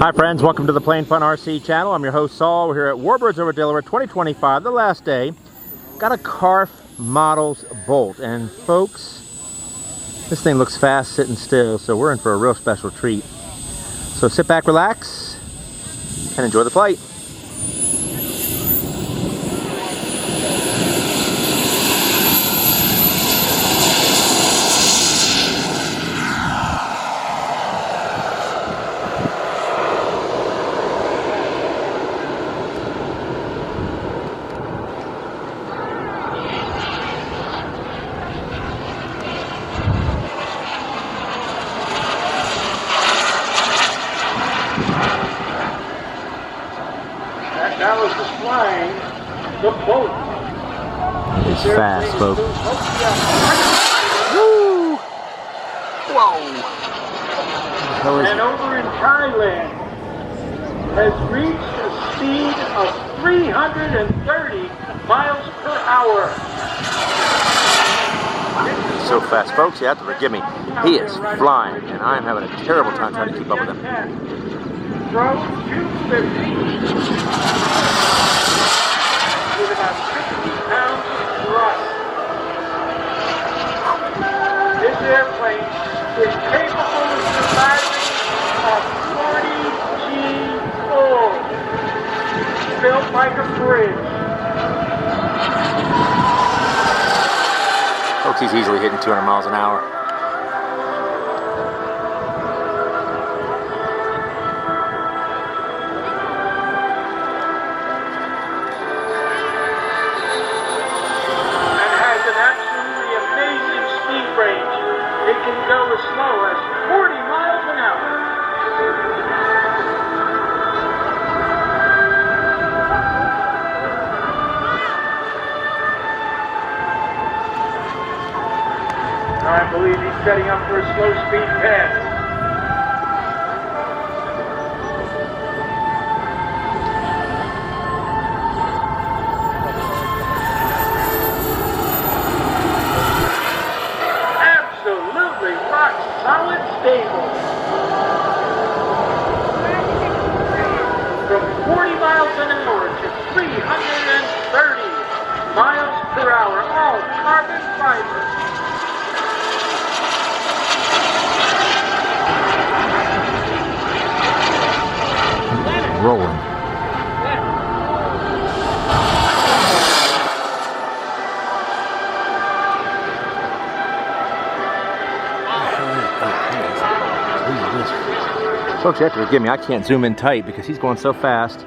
Hi friends, welcome to the Plane Fun RC channel. I'm your host Saul. We're here at Warbirds over Delaware 2025, the last day. Got a Carf Models bolt, and folks, this thing looks fast sitting still, so we're in for a real special treat. So sit back, relax, and enjoy the flight. Now is just flying the boat. It's fast, folks. Woo! Whoa! And over in Thailand has reached a speed of 330 miles per hour. So fast, folks, you have to forgive me. He is flying, and I'm having a terrible time trying to keep up with him. Throw 250 with about 60 pounds of thrust. This airplane is capable of surviving a 40G full, built like a bridge. Folks, he's easily hitting 200 miles an hour. It can go as slow as 40 miles an hour. I believe he's setting up for a slow speed pass. Solid stable. From 40 miles an hour to 330 miles per hour, all carbon fiber. Rolling. Folks, you have to forgive me, I can't zoom in tight because he's going so fast.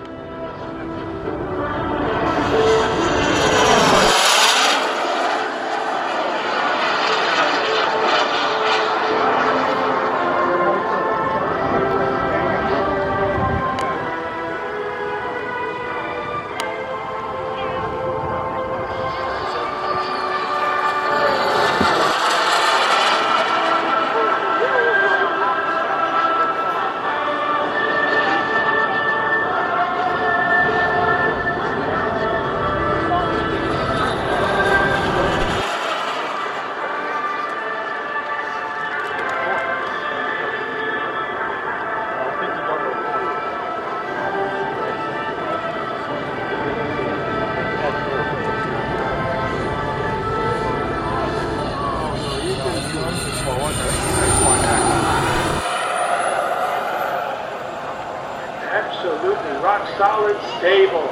Absolutely rock solid stable.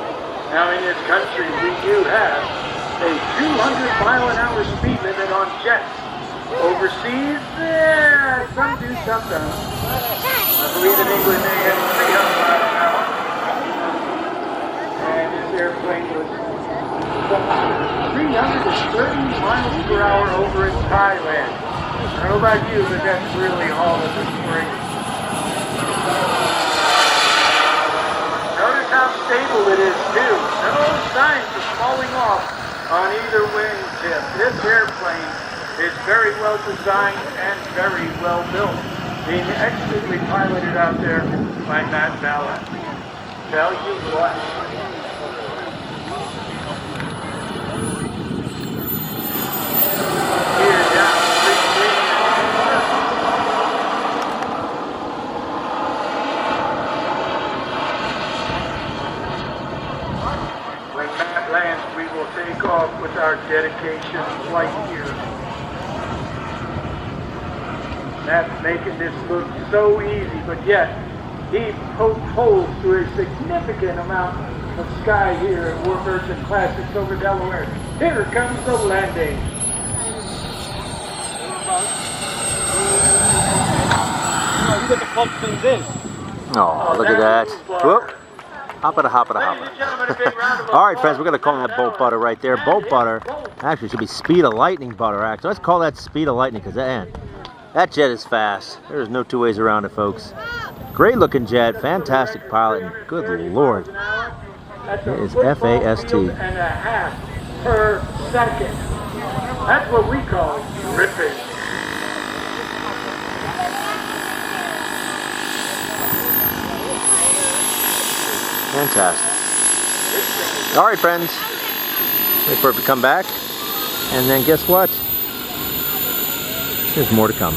Now in this country we do have a 200-mile-an-hour speed limit on jets. Overseas, some do, some don't. I believe in England they have 300 miles an hour. And this airplane was 330 miles per hour over in Thailand. I don't know about you, but that's really all of the spring. Notice how stable it is too. No signs of falling off on either wingtip. This airplane is very well designed and very well built, being expertly piloted out there by Matt Ballard. Tell you what. Here down. takeoff with our dedication flight gear. That's making this look so easy, but yet he poked holes through a significant amount of sky here at Warbirds and Classics over Delaware. Here comes the landing. You got to plug things in. Oh, look at that. Whoop. Hoppity, hoppity, hoppity. All right, friends, we're going to call that bolt butter right there. Bolt butter. Actually, it should be speed of lightning butter, actually. Let's call that speed of lightning, because that jet is fast. There's no two ways around it, folks. Great looking jet, fantastic pilot, and good Lord. It is FAST. And a half per second. That's what we call ripping. Fantastic. All right, friends. Wait for it to come back. And then guess what? There's more to come.